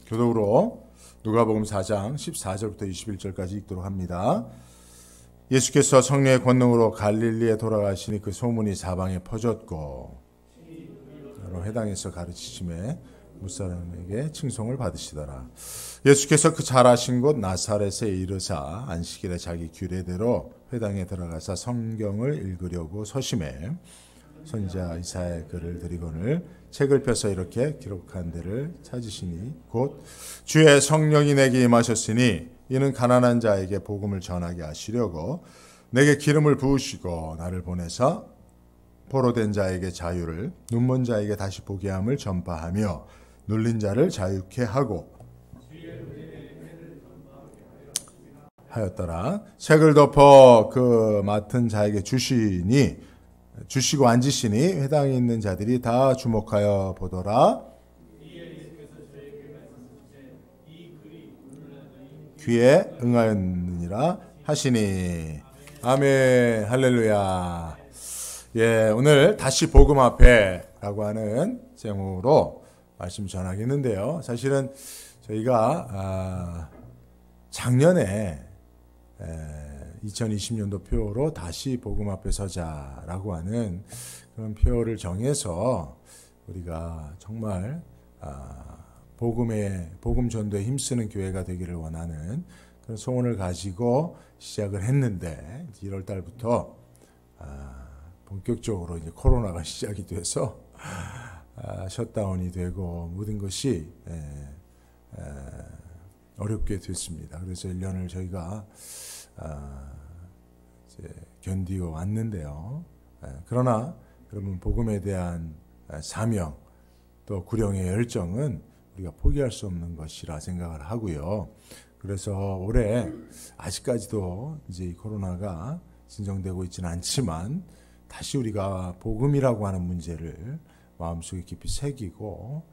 교독으로 누가복음 4장 14절부터 21절까지 읽도록 합니다. 예수께서 성령의 권능으로 갈릴리에 돌아가시니 그 소문이 사방에 퍼졌고 바로 회당에서 가르치심에 무사람에게 칭송을 받으시더라. 예수께서 그 잘하신 곳 나사렛에 이르사 안식일에 자기 규례대로 회당에 들어가서 성경을 읽으려고 서심해 선지자 이사야의 글을 들이거늘 책을 펴서 이렇게 기록한 데를 찾으시니 곧 주의 성령이 내게 임하셨으니 이는 가난한 자에게 복음을 전하게 하시려고 내게 기름을 부으시고 나를 보내사 포로된 자에게 자유를 눈먼 자에게 다시 보게 함을 전파하며 눌린 자를 자유케 하고 하였더라. 책을 덮어 그 맡은 자에게 주시고 앉으시니 회당에 있는 자들이 다 주목하여 보더라. 귀에 응하였느니라 하시니. 아멘. 할렐루야. 예, 오늘 다시 복음 앞에라고 하는 제목으로 말씀 전하겠는데요. 사실은 저희가 작년에 2020년도 표로 다시 복음 앞에 서자라고 하는 그런 표를 정해서 우리가 정말 복음 전도에 힘쓰는 교회가 되기를 원하는 그런 소원을 가지고 시작을 했는데 1월 달부터 본격적으로 이제 코로나가 시작이 돼서 셧다운이 되고 모든 것이 어렵게 됐습니다. 그래서 1년을 저희가 이제 견디어 왔는데요. 그러나 여러분 복음에 대한 사명 또 구령의 열정은 우리가 포기할 수 없는 것이라 생각을 하고요. 그래서 올해 아직까지도 이제 이 코로나가 진정되고 있지는 않지만 다시 우리가 복음이라고 하는 문제를 마음속에 깊이 새기고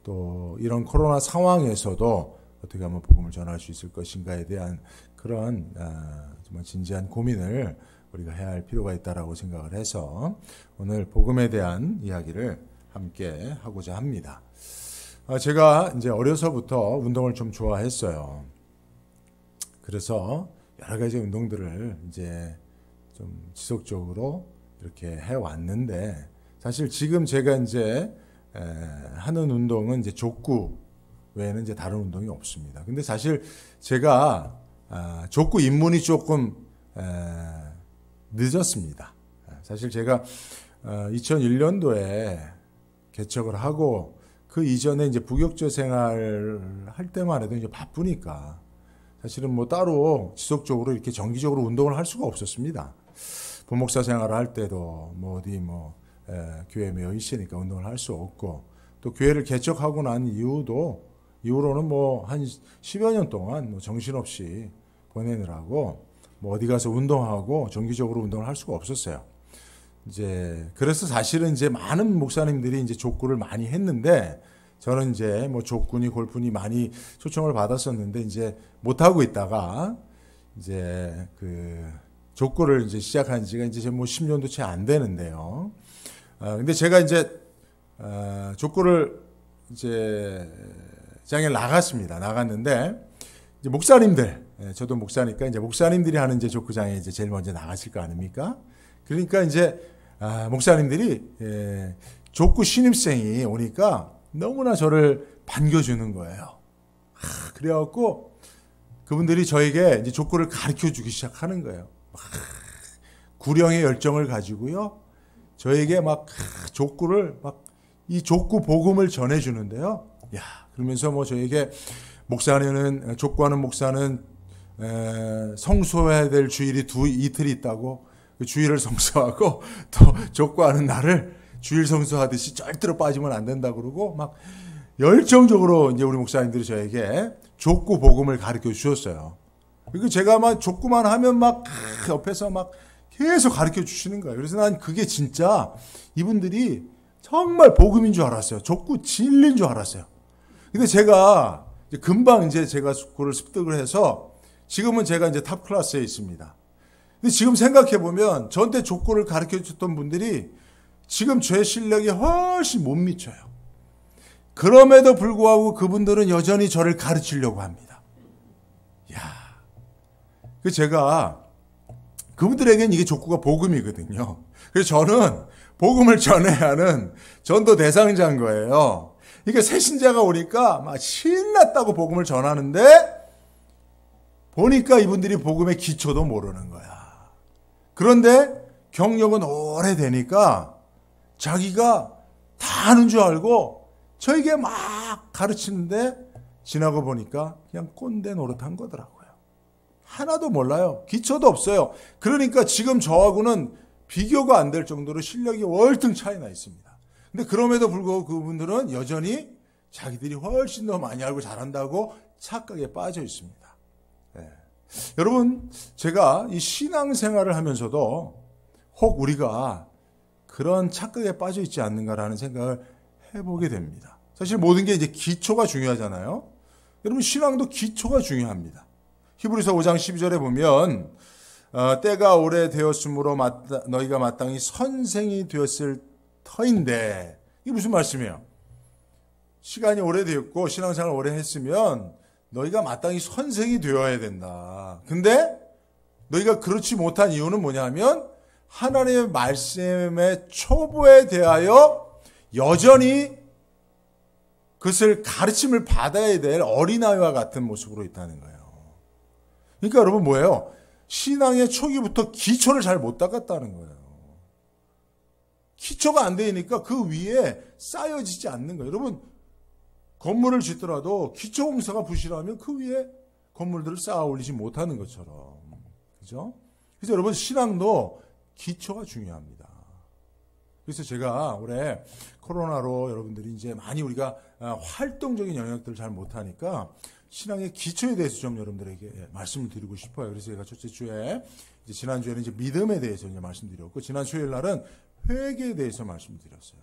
또 이런 코로나 상황에서도 어떻게 하면 복음을 전할 수 있을 것인가에 대한 그런 정말 진지한 고민을 우리가 해야 할 필요가 있다라고 생각을 해서 오늘 복음에 대한 이야기를 함께 하고자 합니다. 제가 이제 어려서부터 운동을 좀 좋아했어요. 그래서 여러 가지 운동들을 이제 좀 지속적으로 이렇게 해왔는데 사실 지금 제가 이제 하는 운동은 이제 족구 외에는 이제 다른 운동이 없습니다. 근데 사실 제가 족구 입문이 조금 늦었습니다. 사실 제가 2001년도에 개척을 하고 그 이전에 이제 부교육자 생활을 할 때만 해도 이제 바쁘니까 사실은 뭐 따로 지속적으로 이렇게 정기적으로 운동을 할 수가 없었습니다. 부목사 생활을 할 때도 뭐 어디 교회에 매여 있으니까 운동을 할 수 없고 또 교회를 개척하고 난 이후로는 뭐 한 10여 년 동안 뭐 정신없이 보내느라고 뭐 어디 가서 운동하고 정기적으로 운동을 할 수가 없었어요. 이제 그래서 사실은 이제 많은 목사님들이 이제 족구를 많이 했는데 저는 이제 뭐 족구니 골프니 많이 초청을 받았었는데 이제 못 하고 있다가 이제 그 족구를 이제 시작한 지가 이제 뭐 10년도 채 안 되는데요. 근데 제가 이제 족구를 이제 장에 나갔는데 이제 목사님들, 저도 목사니까 이제 목사님들이 하는 이제 족구장에 이제 제일 먼저 나가실 거 아닙니까? 그러니까 이제 목사님들이 족구 신입생이 오니까 너무나 저를 반겨주는 거예요. 그래갖고 그분들이 저에게 이제 족구를 가르쳐 주기 시작하는 거예요. 구령의 열정을 가지고요. 저에게 막 족구를 이 족구 복음을 전해주는데요. 야, 그러면서 뭐 저에게 족구하는 목사는 성소해야 될 주일이 이틀이 있다고 그 주일을 성소하고 또 족구하는 날을 주일 성소하듯이 절대로 빠지면 안 된다 그러고 막 열정적으로 이제 우리 목사님들이 저에게 족구 복음을 가르쳐 주셨어요. 그리고 제가 막 족구만 하면 막 옆에서 막 계속 가르쳐 주시는 거예요. 그래서 난 그게 진짜 이분들이 정말 복음인 줄 알았어요. 족구 진리인 줄 알았어요. 근데 제가 금방 이제 제가 그걸 습득을 해서 지금은 제가 이제 탑 클래스에 있습니다. 근데 지금 생각해 보면 저한테 족구를 가르쳐 줬던 분들이 지금 제 실력이 훨씬 못 미쳐요. 그럼에도 불구하고 그분들은 여전히 저를 가르치려고 합니다. 야, 그 제가 그분들에게는 이게 족구가 복음이거든요. 그래서 저는 복음을 전해야 하는 전도 대상자인 거예요. 이게 새신자가 오니까 막 신났다고 복음을 전하는데 보니까 이분들이 복음의 기초도 모르는 거야. 그런데 경력은 오래되니까 자기가 다 아는 줄 알고 저에게 막 가르치는데 지나고 보니까 그냥 꼰대 노릇한 거더라고요. 하나도 몰라요. 기초도 없어요. 그러니까 지금 저하고는 비교가 안 될 정도로 실력이 월등 차이나 있습니다. 근데 그럼에도 불구하고 그분들은 여전히 자기들이 훨씬 더 많이 알고 잘한다고 착각에 빠져 있습니다. 네. 여러분, 제가 이 신앙생활을 하면서도 혹 우리가 그런 착각에 빠져 있지 않는가라는 생각을 해보게 됩니다. 사실 모든 게 이제 기초가 중요하잖아요. 여러분, 신앙도 기초가 중요합니다. 히브리서 5장 12절에 보면 때가 오래되었으므로 너희가 마땅히 선생이 되었을 터인데, 이게 무슨 말씀이에요? 시간이 오래되었고 신앙생활을 오래 했으면 너희가 마땅히 선생이 되어야 된다. 근데 너희가 그렇지 못한 이유는 뭐냐면 하나님의 말씀의 초보에 대하여 여전히 그것을 가르침을 받아야 될 어린아이와 같은 모습으로 있다는 거예요. 그러니까 여러분 뭐예요? 신앙의 초기부터 기초를 잘 못 닦았다는 거예요. 기초가 안 되니까 그 위에 쌓여지지 않는 거예요. 여러분, 건물을 짓더라도 기초 공사가 부실하면 그 위에 건물들을 쌓아 올리지 못하는 것처럼. 그죠? 그래서 여러분, 신앙도 기초가 중요합니다. 그래서 제가 올해 코로나로 여러분들이 이제 많이 우리가 활동적인 영역들을 잘 못하니까 신앙의 기초에 대해서 좀 여러분들에게 말씀을 드리고 싶어요. 그래서 제가 첫째 주에, 이제 지난주에는 이제 믿음에 대해서 이제 말씀드렸고, 지난 수요일 날은 회개에 대해서 말씀드렸어요.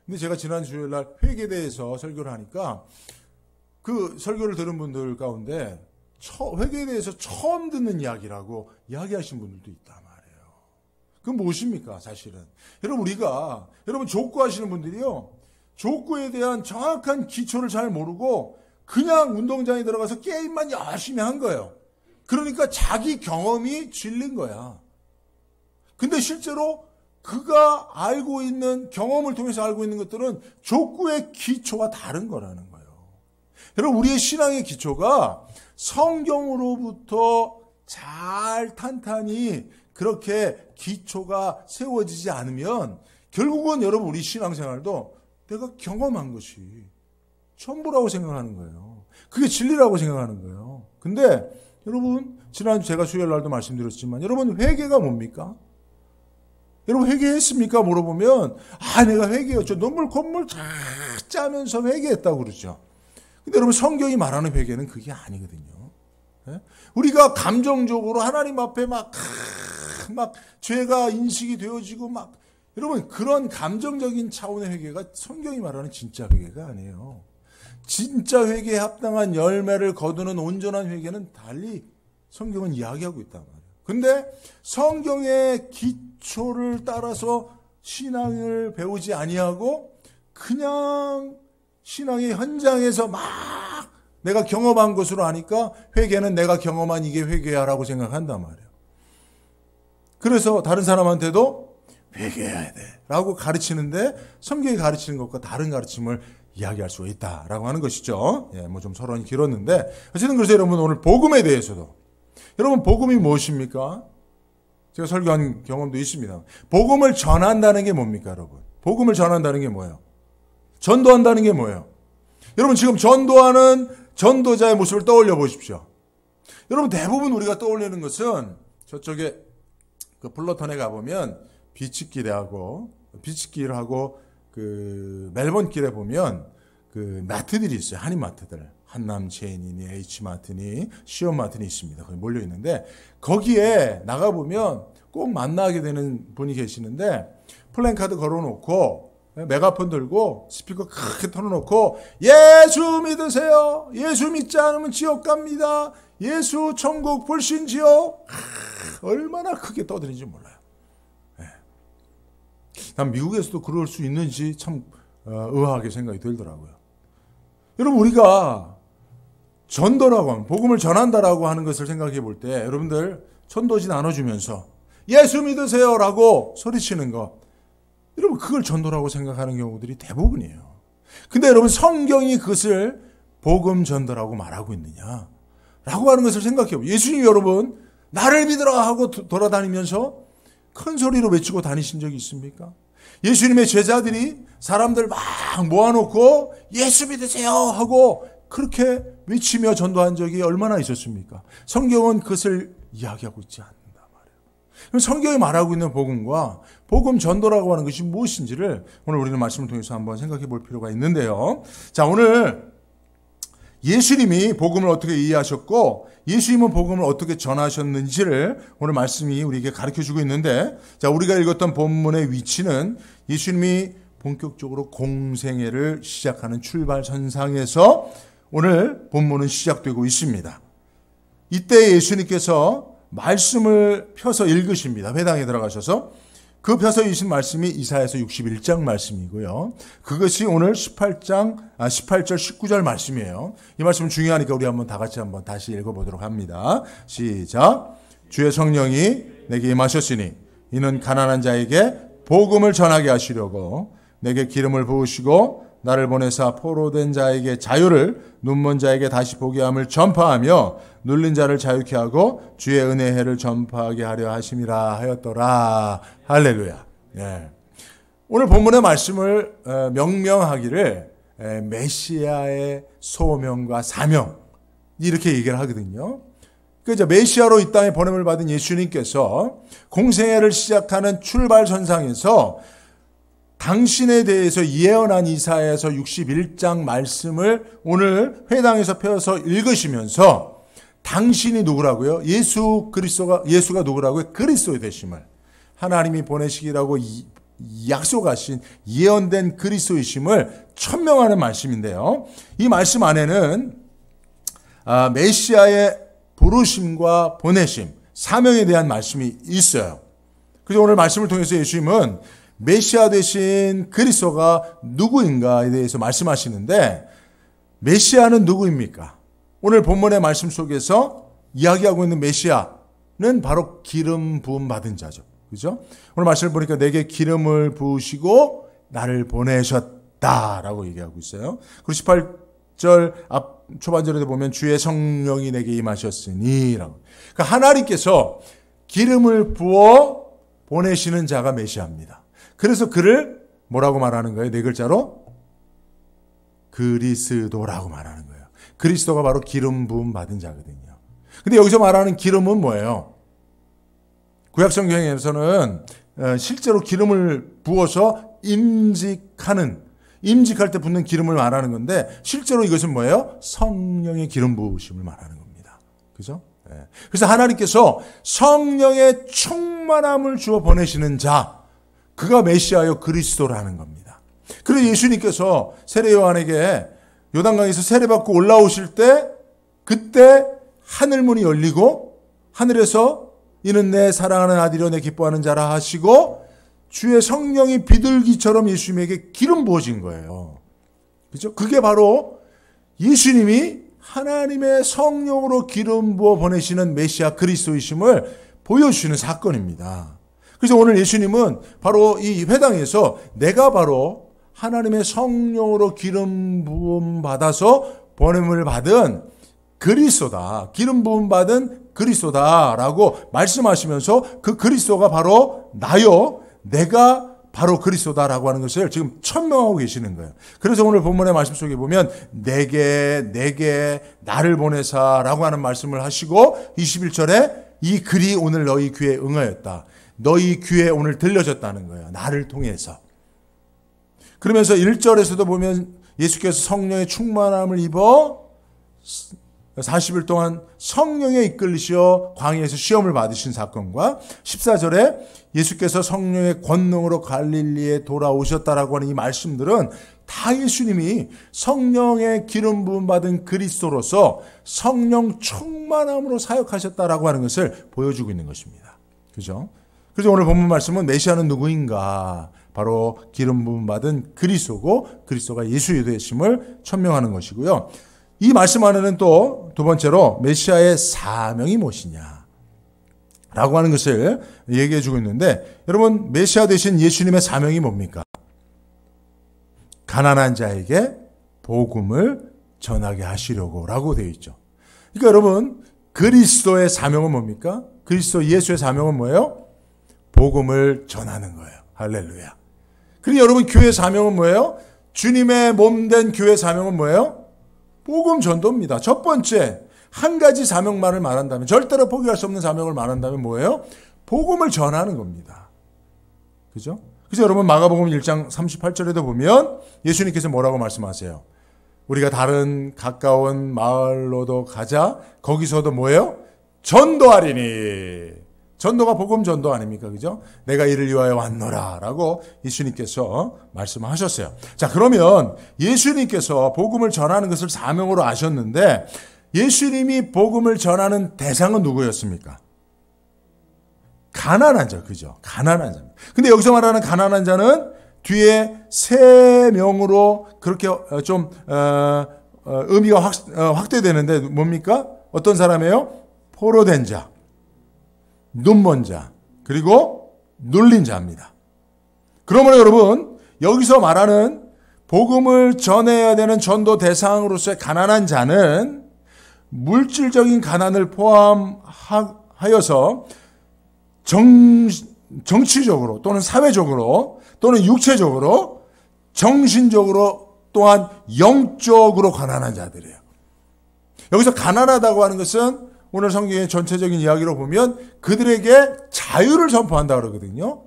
근데 제가 지난 수요일 날 회개에 대해서 설교를 하니까 그 설교를 들은 분들 가운데 회개에 대해서 처음 듣는 이야기라고 이야기하신 분들도 있단 말이에요. 그건 무엇입니까, 사실은? 여러분 족구하시는 분들이요, 족구에 대한 정확한 기초를 잘 모르고 그냥 운동장에 들어가서 게임만 열심히 한 거예요. 그러니까 자기 경험이 질린 거야. 근데 실제로 그가 알고 있는, 경험을 통해서 알고 있는 것들은 족구의 기초와 다른 거라는 거예요. 여러분, 우리의 신앙의 기초가 성경으로부터 잘 탄탄히 그렇게 기초가 세워지지 않으면 결국은 여러분 우리 신앙생활도 내가 경험한 것이 전부라고 생각하는 거예요. 그게 진리라고 생각하는 거예요. 근데 여러분, 지난주 제가 수요일 날도 말씀드렸지만 여러분, 회개가 뭡니까? 여러분, 회개했습니까? 물어보면 내가 회개했죠. 눈물 콧물 다 짜면서 회개했다고 그러죠. 근데 여러분, 성경이 말하는 회개는 그게 아니거든요. 우리가 감정적으로 하나님 앞에 막 죄가 인식이 되어지고 여러분, 그런 감정적인 차원의 회개가 성경이 말하는 진짜 회개가 아니에요. 진짜 회개에 합당한 열매를 거두는 온전한 회개는 달리 성경은 이야기하고 있단 말이에요. 근데 성경의 기초를 따라서 신앙을 배우지 아니하고 그냥 신앙의 현장에서 막 내가 경험한 것으로 하니까 회개는 내가 경험한 이게 회개야라고 생각한단 말이에요. 그래서 다른 사람한테도 회개해야 돼 라고 가르치는데 성경이 가르치는 것과 다른 가르침을 이야기할 수가 있다라고 하는 것이죠. 좀 서론이 길었는데 어쨌든 그래서 여러분, 오늘 복음에 대해서도, 여러분, 복음이 무엇입니까? 제가 설교한 경험도 있습니다. 복음을 전한다는 게 뭡니까, 여러분? 복음을 전한다는 게 뭐예요? 전도한다는 게 뭐예요? 여러분, 지금 전도하는 전도자의 모습을 떠올려 보십시오. 여러분, 대부분 우리가 떠올리는 것은 저쪽에 그 플러턴에 가보면 비치길하고 그 멜번길에 보면 그 마트들이 있어요. 한인 마트들. 한남 체인이니 H마트니 시온마트니 있습니다. 거기 몰려 있는데 거기에 나가보면 꼭 만나게 되는 분이 계시는데 플랜카드 걸어놓고 메가폰 들고 스피커 크게 틀어놓고 예수 믿으세요. 예수 믿지 않으면 지옥 갑니다. 예수 천국 불신지요. 얼마나 크게 떠드는지 몰라요. 난 미국에서도 그럴 수 있는지 참 의아하게 생각이 들더라고요. 여러분, 우리가 전도라고 하면, 복음을 전한다라고 하는 것을 생각해 볼 때 여러분들 전도지 나눠주면서 예수 믿으세요 라고 소리치는 것, 여러분 그걸 전도라고 생각하는 경우들이 대부분이에요. 근데 여러분, 성경이 그것을 복음 전도라고 말하고 있느냐 라고 하는 것을 생각해 보세요. 예수님 여러분 나를 믿으라 하고 돌아다니면서 큰 소리로 외치고 다니신 적이 있습니까? 예수님의 제자들이 사람들 막 모아놓고 예수 믿으세요 하고 그렇게 외치며 전도한 적이 얼마나 있었습니까? 성경은 그것을 이야기하고 있지 않는다 말이에요. 그럼 성경이 말하고 있는 복음과 복음 전도라고 하는 것이 무엇인지를 오늘 우리는 말씀을 통해서 한번 생각해 볼 필요가 있는데요. 자, 오늘 예수님이 복음을 어떻게 이해하셨고 예수님은 복음을 어떻게 전하셨는지를 오늘 말씀이 우리에게 가르쳐주고 있는데, 자, 우리가 읽었던 본문의 위치는 예수님이 본격적으로 공생애를 시작하는 출발선상에서 오늘 본문은 시작되고 있습니다. 이때 예수님께서 말씀을 펴서 읽으십니다. 회당에 들어가셔서 그 펴서 읽으신 말씀이 이사야서 61장 말씀이고요. 그것이 오늘 18절 19절 말씀이에요. 이 말씀은 중요하니까 우리 한번 다 같이 한번 다시 읽어보도록 합니다. 시작. 주의 성령이 내게 임하셨으니 이는 가난한 자에게 복음을 전하게 하시려고 내게 기름을 부으시고 나를 보내사 포로된 자에게 자유를, 눈먼 자에게 다시 보게 함을 전파하며 눌린 자를 자유케 하고 주의 은혜의 해를 전파하게 하려 하심이라 하였더라. 할렐루야. 예. 오늘 본문의 말씀을 명명하기를 메시아의 소명과 사명 이렇게 얘기를 하거든요. 그래서 메시아로 이 땅에 보냄을 받은 예수님께서 공생애를 시작하는 출발선상에서 당신에 대해서 예언한 이사야서 61장 말씀을 오늘 회당에서 펴서 읽으시면서 당신이 누구라고요? 예수가 누구라고요? 그리스도의 되심을, 하나님이 보내시기라고 약속하신 예언된 그리스도이심을 천명하는 말씀인데요. 이 말씀 안에는 메시아의 부르심과 보내심, 사명에 대한 말씀이 있어요. 그래서 오늘 말씀을 통해서 예수님은 메시아 되신 그리스도가 누구인가에 대해서 말씀하시는데, 메시아는 누구입니까? 오늘 본문의 말씀 속에서 이야기하고 있는 메시아는 바로 기름 부음 받은 자죠. 그죠? 오늘 말씀을 보니까 내게 기름을 부으시고 나를 보내셨다라고 얘기하고 있어요. 그리고 18절 앞 초반절에 보면 주의 성령이 내게 임하셨으니 라고. 그러니까 하나님께서 기름을 부어 보내시는 자가 메시아입니다. 그래서 그를 뭐라고 말하는 거예요? 네 글자로 그리스도라고 말하는 거예요. 그리스도가 바로 기름 부음 받은 자거든요. 근데 여기서 말하는 기름은 뭐예요? 구약 성경에서는 실제로 기름을 부어서 임직할 때 붓는 기름을 말하는 건데, 실제로 이것은 뭐예요? 성령의 기름 부으심을 말하는 겁니다. 그죠? 그래서 하나님께서 성령의 충만함을 주어 보내시는 자, 그가 메시아요 그리스도라는 겁니다. 그래서 예수님께서 세례 요한에게 요단강에서 세례받고 올라오실 때, 그때 하늘문이 열리고 하늘에서 이는 내 사랑하는 아들이요 내 기뻐하는 자라 하시고 주의 성령이 비둘기처럼 예수님에게 기름 부어진 거예요. 그죠? 그게 바로 예수님이 하나님의 성령으로 기름 부어 보내시는 메시아 그리스도이심을 보여주시는 사건입니다. 그래서 오늘 예수님은 바로 이 회당에서 내가 바로 하나님의 성령으로 기름 부음 받아서 보냄을 받은 그리스도다, 기름 부음 받은 그리스도다라고 말씀하시면서 그 그리스도가 바로 나요, 내가 바로 그리스도다라고 하는 것을 지금 천명하고 계시는 거예요. 그래서 오늘 본문의 말씀 속에 보면 내게 나를 보내사라고 하는 말씀을 하시고 21절에 이 글이 오늘 너희 귀에 응하였다. 너희 귀에 오늘 들려졌다는 거예요. 나를 통해서. 그러면서 1절에서도 보면 예수께서 성령의 충만함을 입어 40일 동안 성령에 이끌리시어 광야에서 시험을 받으신 사건과 14절에 예수께서 성령의 권능으로 갈릴리에 돌아오셨다라고 하는 이 말씀들은 다 예수님이 성령의 기름 부음 받은 그리스도로서 성령 충만함으로 사역하셨다라고 하는 것을 보여주고 있는 것입니다. 그죠? 그래서 오늘 본문 말씀은 메시아는 누구인가? 바로 기름 부음 받은 그리스도고 그리스도가 예수의 되심을 천명하는 것이고요. 이 말씀 안에는 또 두 번째로 메시아의 사명이 무엇이냐 라고 하는 것을 얘기해 주고 있는데, 여러분 메시아 되신 예수님의 사명이 뭡니까? 가난한 자에게 복음을 전하게 하시려고 라고 되어 있죠. 그러니까 여러분 그리스도의 사명은 뭡니까? 그리스도 예수의 사명은 뭐예요? 복음을 전하는 거예요. 할렐루야. 그리고 여러분 교회 사명은 뭐예요? 주님의 몸된 교회 사명은 뭐예요? 복음 전도입니다. 첫 번째, 한 가지 사명만을 말한다면, 절대로 포기할 수 없는 사명을 말한다면 뭐예요? 복음을 전하는 겁니다. 그죠? 그래서 여러분 마가복음 1장 38절에도 보면 예수님께서 뭐라고 말씀하세요? 우리가 다른 가까운 마을로도 가자. 거기서도 뭐예요? 전도하리니. 전도가 복음 전도 아닙니까? 그죠? 내가 이를 위하여 왔노라 라고 예수님께서 말씀하셨어요. 자, 그러면 예수님께서 복음을 전하는 것을 사명으로 아셨는데, 예수님이 복음을 전하는 대상은 누구였습니까? 가난한 자, 그죠? 가난한 자입니다. 근데 여기서 말하는 가난한 자는 뒤에 세 명으로 그렇게 좀 의미가 확대되는데 뭡니까? 어떤 사람이에요? 포로된 자, 눈먼 자, 그리고 눌린 자입니다. 그러므로 여러분 여기서 말하는 복음을 전해야 되는 전도 대상으로서의 가난한 자는 물질적인 가난을 포함하여서 정치적으로 또는 사회적으로 또는 육체적으로 정신적으로 또한 영적으로 가난한 자들이에요. 여기서 가난하다고 하는 것은 오늘 성경의 전체적인 이야기로 보면 그들에게 자유를 선포한다 그러거든요.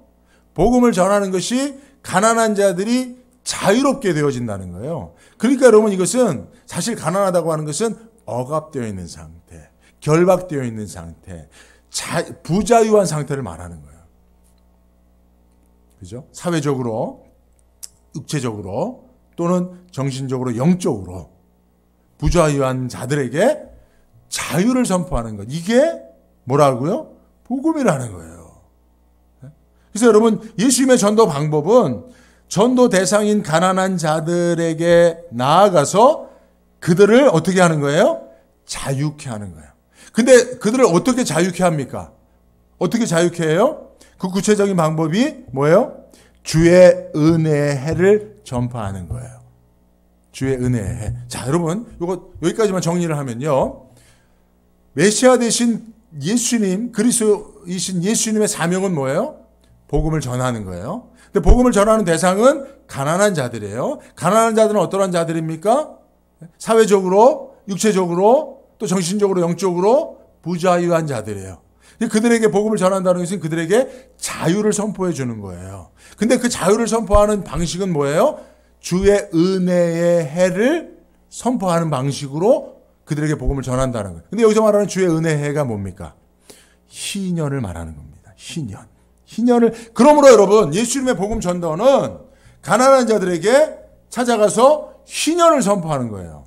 복음을 전하는 것이 가난한 자들이 자유롭게 되어진다는 거예요. 그러니까 여러분 이것은 사실 가난하다고 하는 것은 억압되어 있는 상태, 결박되어 있는 상태, 부자유한 상태를 말하는 거예요. 그죠? 사회적으로, 육체적으로 또는 정신적으로, 영적으로 부자유한 자들에게 자유를 선포하는 것. 이게 뭐라고요? 복음이라는 거예요. 그래서 여러분 예수님의 전도 방법은 전도 대상인 가난한 자들에게 나아가서 그들을 어떻게 하는 거예요? 자유케 하는 거예요. 근데 그들을 어떻게 자유케 합니까? 어떻게 자유케 해요? 그 구체적인 방법이 뭐예요? 주의 은혜의 해를 전파하는 거예요. 주의 은혜의 해. 자, 여러분 이거 여기까지만 정리를 하면요. 메시아 되신 예수님, 그리스도이신 예수님의 사명은 뭐예요? 복음을 전하는 거예요. 근데 복음을 전하는 대상은 가난한 자들이에요. 가난한 자들은 어떠한 자들입니까? 사회적으로, 육체적으로, 또 정신적으로, 영적으로 부자유한 자들이에요. 그들에게 복음을 전한다는 것은 그들에게 자유를 선포해 주는 거예요. 근데 그 자유를 선포하는 방식은 뭐예요? 주의 은혜의 해를 선포하는 방식으로 그들에게 복음을 전한다는 거예요. 근데 여기서 말하는 주의 은혜의 해가 뭡니까? 희년을 말하는 겁니다. 희년을. 그러므로 여러분 예수님의 복음 전도는 가난한 자들에게 찾아가서 희년을 선포하는 거예요.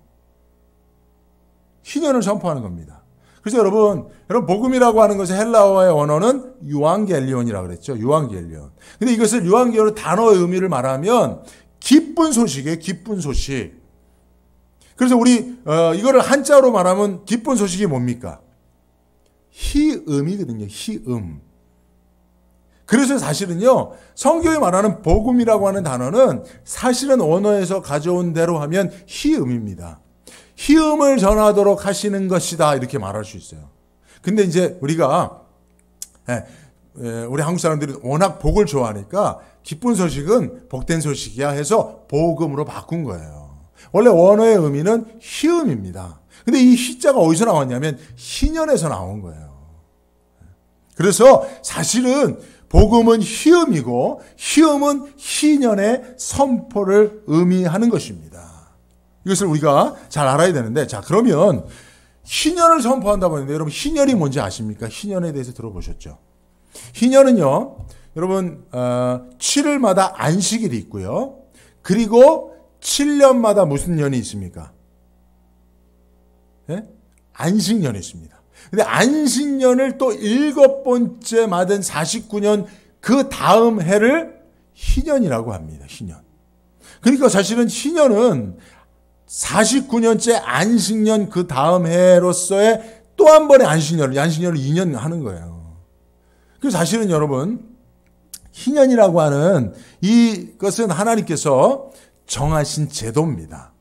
희년을 선포하는 겁니다. 그래서 여러분 복음이라고 하는 것의 헬라어의 원어는 유앙겔리온이라고 그랬죠. 유앙겔리온. 근데 이것을 유앙겔리온 단어의 의미를 말하면 기쁜 소식이에요. 기쁜 소식. 그래서 우리 이거를 한자로 말하면 기쁜 소식이 뭡니까? 희음이거든요. 희음. 그래서 사실은요, 성경이 말하는 복음이라고 하는 단어는 사실은 언어에서 가져온 대로 하면 희음입니다. 희음을 전하도록 하시는 것이다 이렇게 말할 수 있어요. 근데 이제 우리가 우리 한국 사람들이 워낙 복을 좋아하니까 기쁜 소식은 복된 소식이야 해서 복음으로 바꾼 거예요. 원래 원어의 의미는 희음입니다. 근데 이 희자가 어디서 나왔냐면 희년에서 나온 거예요. 그래서 사실은 복음은 희음이고 희음은 희년의 선포를 의미하는 것입니다. 이것을 우리가 잘 알아야 되는데, 자, 그러면 희년을 선포한다고 하는데 여러분 희년이 뭔지 아십니까? 희년에 대해서 들어보셨죠? 희년은요, 여러분 7일마다 안식일이 있고요. 그리고 7년마다 무슨 년이 있습니까? 네? 안식년이 있습니다. 근데 안식년을 또 7번째 맞은 49년 그 다음 해를 희년이라고 합니다. 희년. 그러니까 사실은 희년은 49년째 안식년 그 다음 해로서의 또 한 번의 안식년을 2년 하는 거예요. 그래서 사실은 여러분, 희년이라고 하는 이것은 하나님께서 정하신 제도입니다.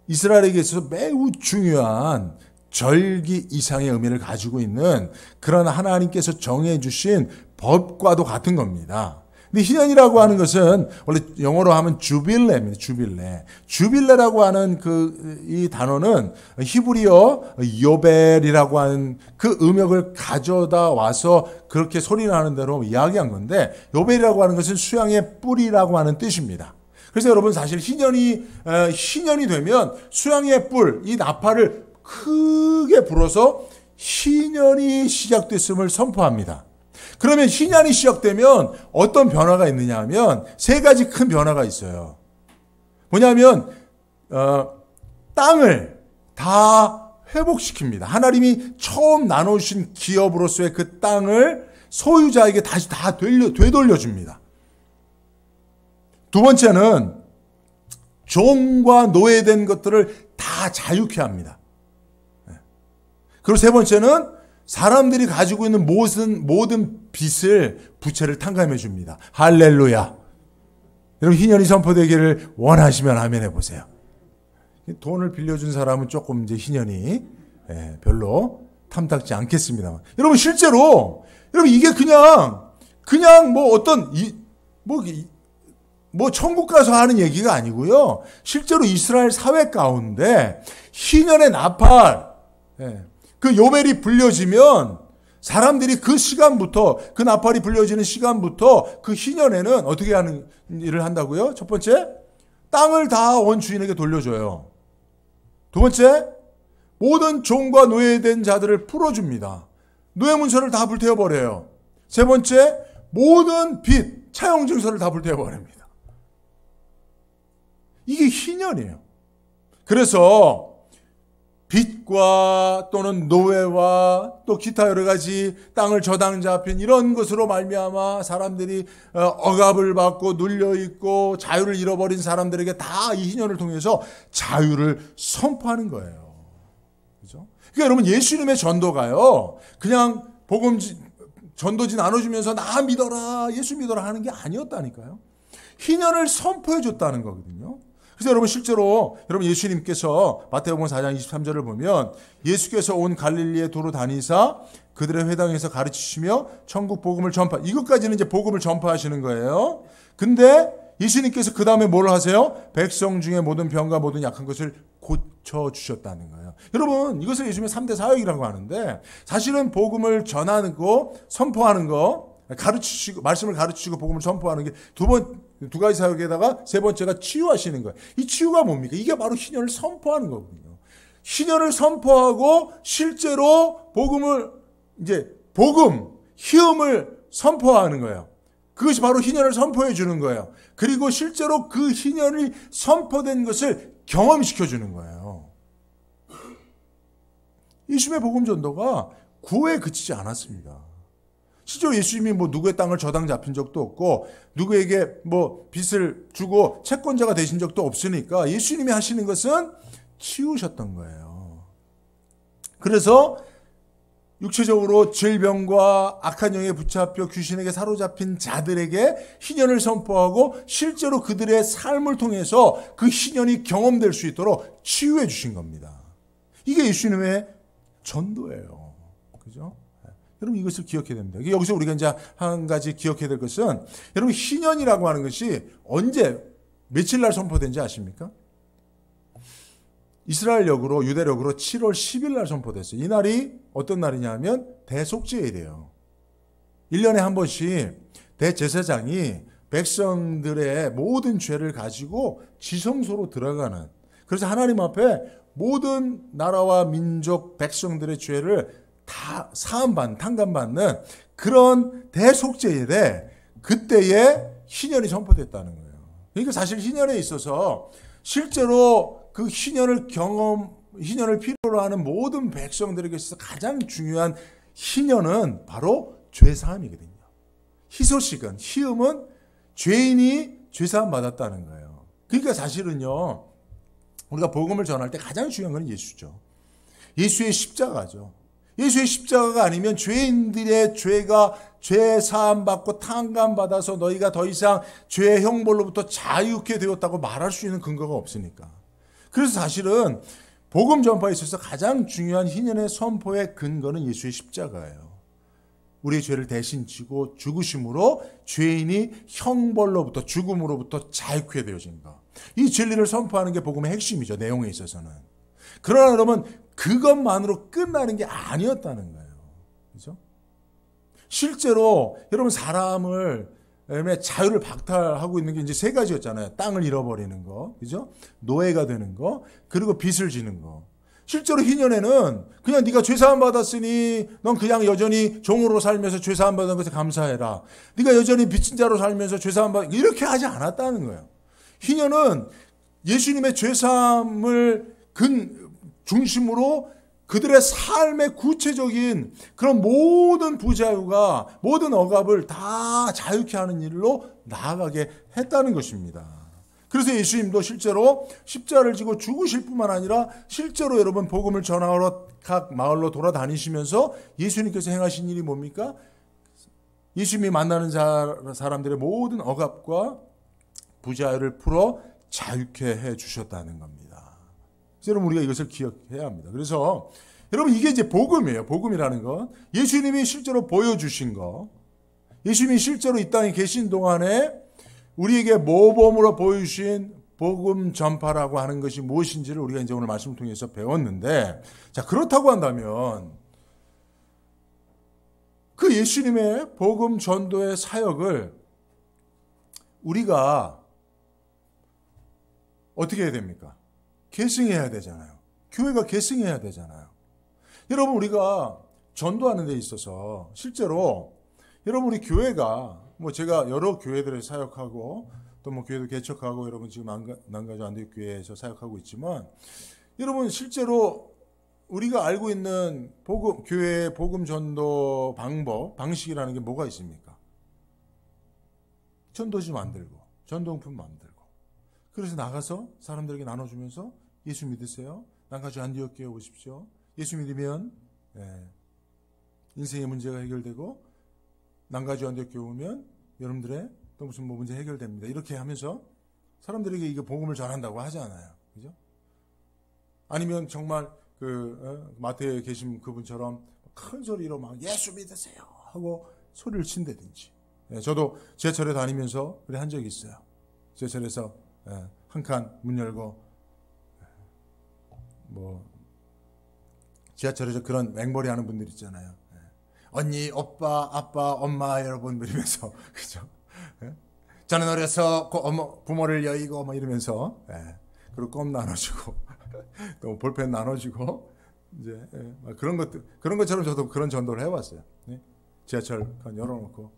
이스라엘에게 있어서 매우 중요한 절기 이상의 의미를 가지고 있는 그런 하나님께서 정해주신 법과도 같은 겁니다. 근데 희년이라고 하는 것은 원래 영어로 하면 주빌레입니다. 주빌레라고 하는 이 단어는 히브리어 요벨이라고 하는 그 음역을 가져다 와서 그렇게 소리 나는 대로 이야기한 건데, 요벨이라고 하는 것은 수양의 뿔이라고 하는 뜻입니다. 그래서 여러분, 사실 희년이 되면 수양의 뿔, 이 나팔을 크게 불어서 희년이 시작됐음을 선포합니다. 그러면 희년이 시작되면 어떤 변화가 있느냐 하면 세 가지 큰 변화가 있어요. 뭐냐면 땅을 다 회복시킵니다. 하나님이 처음 나누신 기업으로서의 그 땅을 소유자에게 다시 다 되돌려줍니다. 두 번째는 종과 노예된 것들을 다 자유케 합니다. 그리고 세 번째는 사람들이 가지고 있는 모든 빚을 부채를 탕감해 줍니다. 할렐루야. 여러분, 희년이 선포되기를 원하시면 아멘 해보세요. 돈을 빌려준 사람은 조금 이제 희년이 별로 탐탁지 않겠습니다만, 여러분, 실제로 여러분, 이게 그냥 뭐 어떤 뭐 천국 가서 하는 얘기가 아니고요. 실제로 이스라엘 사회 가운데 희년의 나팔, 그 요벨이 불려지면 사람들이 그 시간부터, 그 나팔이 불려지는 시간부터 그 희년에는 어떻게 하는 일을 한다고요? 첫 번째, 땅을 다 원주인에게 돌려줘요. 두 번째, 모든 종과 노예된 자들을 풀어줍니다. 노예 문서를 다 불태워버려요. 세 번째, 모든 빚, 차용 증서를 다 불태워버립니다. 이게 희년이에요. 그래서 빚과 또는 노예와 또 기타 여러 가지 땅을 저당 잡힌 이런 것으로 말미암아 사람들이 억압을 받고 눌려있고 자유를 잃어버린 사람들에게 다 이 희년을 통해서 자유를 선포하는 거예요. 그죠? 그러니까 여러분, 예수님의 전도가요, 그냥 전도지 나눠주면서 나 믿어라, 예수 믿어라 하는 게 아니었다니까요. 희년을 선포해 줬다는 거거든요. 그래서 여러분, 실제로 여러분, 예수님께서 마태복음 4장 23절을 보면 예수께서 온 갈릴리에 두루 다니사 그들의 회당에서 가르치시며 천국 복음을 전파, 이것까지는 이제 복음을 전파하시는 거예요. 근데 예수님께서 그 다음에 뭘 하세요? 백성 중에 모든 병과 모든 약한 것을 고쳐주셨다는 거예요. 여러분, 이것을 예수님의 3대 사역이라고 하는데, 사실은 복음을 전하는 거, 선포하는 거, 가르치시고, 말씀을 가르치시고 복음을 선포하는 게 두 가지 사역에다가 세 번째가 치유하시는 거예요. 이 치유가 뭡니까? 이게 바로 희년을 선포하는 거거든요. 희년을 선포하고 실제로 희음을 선포하는 거예요. 그것이 바로 희년을 선포해 주는 거예요. 그리고 실제로 그 희년이 선포된 것을 경험시켜 주는 거예요. 예수님의 복음 전도가 구호에 그치지 않았습니다. 실제로 예수님이 뭐 누구의 땅을 저당 잡힌 적도 없고 누구에게 뭐 빚을 주고 채권자가 되신 적도 없으니까 예수님이 하시는 것은 치우셨던 거예요. 그래서 육체적으로 질병과 악한 영에 붙잡혀 귀신에게 사로잡힌 자들에게 희년을 선포하고 실제로 그들의 삶을 통해서 그 희년이 경험될 수 있도록 치유해 주신 겁니다. 이게 예수님의 전도예요. 그죠? 여러분, 이것을 기억해야 됩니다. 여기서 우리가 이제 한 가지 기억해야 될 것은, 여러분, 희년이라고 하는 것이 언제, 며칠 날 선포된지 아십니까? 이스라엘력으로, 유대력으로 7월 10일 날 선포됐어요. 이 날이 어떤 날이냐 하면 대속죄일이에요. 1년에 한 번씩 대제사장이 백성들의 모든 죄를 가지고 지성소로 들어가는, 그래서 하나님 앞에 모든 나라와 민족 백성들의 죄를 다 탕감받는 그런 대속죄일에 그때에 희년이 선포됐다는 거예요. 그러니까 사실 희년에 있어서 실제로 그 희년을 필요로 하는 모든 백성들에게 있어서 가장 중요한 희년은 바로 죄사함이거든요. 희소식은, 희음은 죄인이 죄사함 받았다는 거예요. 그러니까 사실은요, 우리가 복음을 전할 때 가장 중요한 건 예수죠. 예수의 십자가죠. 예수의 십자가가 아니면 죄인들의 죄 사함 받고 탕감 받아서 너희가 더 이상 죄의 형벌로부터 자유케 되었다고 말할 수 있는 근거가 없으니까. 그래서 사실은 복음 전파에 있어서 가장 중요한 희년의 선포의 근거는 예수의 십자가예요. 우리의 죄를 대신 지고 죽으심으로 죄인이 형벌로부터 죽음으로부터 자유케 되어진 것. 이 진리를 선포하는 게 복음의 핵심이죠. 내용에 있어서는. 그러나 여러분 그것만으로 끝나는 게 아니었다는 거예요. 그죠? 실제로 여러분 사람을 자유를 박탈하고 있는 게 이제 세 가지였잖아요. 땅을 잃어버리는 거, 그죠? 노예가 되는 거, 그리고 빚을 지는 거. 실제로 희년에는 그냥 네가 죄사함 받았으니 넌 그냥 여전히 종으로 살면서 죄사함 받은 것에 감사해라. 네가 여전히 빚진 자로 살면서 죄사함 받 이렇게 하지 않았다는 거예요. 희년은 예수님의 죄사함을 중심으로 그들의 삶의 구체적인 그런 모든 부자유가 모든 억압을 다 자유케 하는 일로 나아가게 했다는 것입니다. 그래서 예수님도 실제로 십자가를 지고 죽으실 뿐만 아니라 실제로 여러분 복음을 전하러 각 마을로 돌아다니시면서 예수님께서 행하신 일이 뭡니까? 예수님이 만나는 사람들의 모든 억압과 부자유를 풀어 자유케 해 주셨다는 겁니다. 여러분 우리가 이것을 기억해야 합니다. 그래서 여러분 이게 이제 복음이에요. 복음이라는 건 예수님이 실제로 보여주신 거, 예수님이 실제로 이 땅에 계신 동안에 우리에게 모범으로 보여주신 복음 전파라고 하는 것이 무엇인지를 우리가 이제 오늘 말씀을 통해서 배웠는데, 자 그렇다고 한다면 그 예수님의 복음 전도의 사역을 우리가 어떻게 해야 됩니까? 계승해야 되잖아요. 교회가 계승해야 되잖아요. 여러분 우리가 전도하는 데 있어서 실제로 여러분 우리 교회가 뭐 제가 여러 교회들을 사역하고 또 뭐 교회도 개척하고 여러분 지금 난가주 안대교회에서 사역하고 있지만 여러분 실제로 우리가 알고 있는 교회의 복음 전도 방식이라는 게 뭐가 있습니까? 전도지 만들고 전도용품 만들고 그래서 나가서 사람들에게 나눠주면서 예수 믿으세요. 난가주 안디옥교회 오십시오. 예수 믿으면 인생의 문제가 해결되고 난가주 안디옥교회 오면 여러분들의 또 무슨 뭐 문제 해결됩니다. 이렇게 하면서 사람들에게 이게 복음을 전한다고 하잖아요. 그죠? 아니면 정말 마태에 계신 그분처럼 큰 소리로 막 예수 믿으세요 하고 소리를 친다든지. 저도 지하철에 다니면서 그래 한 적이 있어요. 지하철에서 한 칸 문 열고 뭐 지하철에서 그런 맹머리 하는 분들 있잖아요. 언니, 오빠, 아빠, 엄마 여러분 이러면서 그죠? 저는 어려서 부모를 여의고 뭐 이러면서 그리고 껌 나눠주고 또 볼펜 나눠주고 이제 그런 것처럼 저도 그런 전도를 해왔어요. 지하철 열어놓고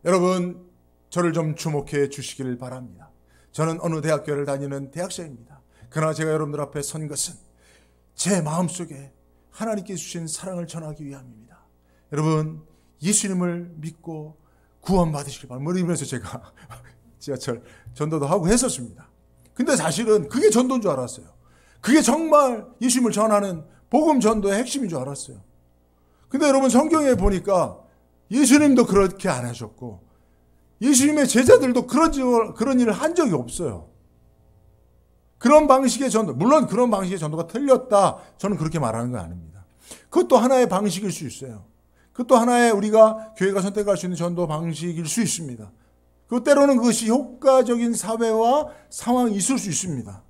여러분 저를 좀 주목해 주시기를 바랍니다. 저는 어느 대학교를 다니는 대학생입니다. 그러나 제가 여러분들 앞에 선 것은 제 마음속에 하나님께 주신 사랑을 전하기 위함입니다. 여러분 예수님을 믿고 구원받으시길 바랍니다. 이러면서 제가 지하철 전도도 하고 했었습니다. 근데 사실은 그게 전도인 줄 알았어요. 그게 정말 예수님을 전하는 복음 전도의 핵심인 줄 알았어요. 근데 여러분 성경에 보니까 예수님도 그렇게 안 하셨고 예수님의 제자들도 그런 일을 한 적이 없어요. 그런 방식의 전도, 물론 그런 방식의 전도가 틀렸다. 저는 그렇게 말하는 건 아닙니다. 그것도 하나의 방식일 수 있어요. 그것도 하나의 우리가 교회가 선택할 수 있는 전도 방식일 수 있습니다. 그 때로는 그것이 효과적인 사회와 상황이 있을 수 있습니다.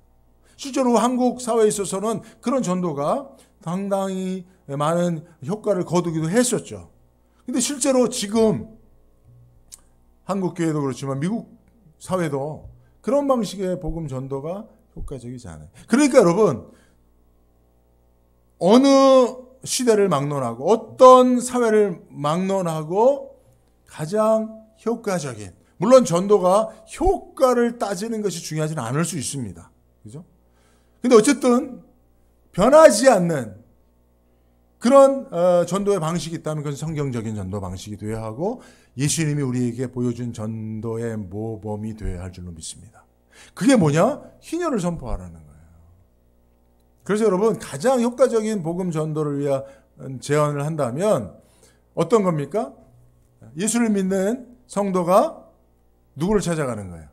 실제로 한국 사회에 있어서는 그런 전도가 상당히 많은 효과를 거두기도 했었죠. 근데 실제로 지금 한국 교회도 그렇지만 미국 사회도 그런 방식의 복음 전도가 효과적이지 않아요. 그러니까 여러분 어느 시대를 막론하고 어떤 사회를 막론하고 가장 효과적인, 물론 전도가 효과를 따지는 것이 중요하지는 않을 수 있습니다. 그죠? 근데 어쨌든 변하지 않는 그런 전도의 방식이 있다면 그건 성경적인 전도 방식이 되어야 하고 예수님이 우리에게 보여준 전도의 모범이 되어야 할 줄로 믿습니다. 그게 뭐냐? 희년을 선포하라는 거예요. 그래서 여러분 가장 효과적인 복음 전도를 위한 제안을 한다면 어떤 겁니까? 예수를 믿는 성도가 누구를 찾아가는 거예요?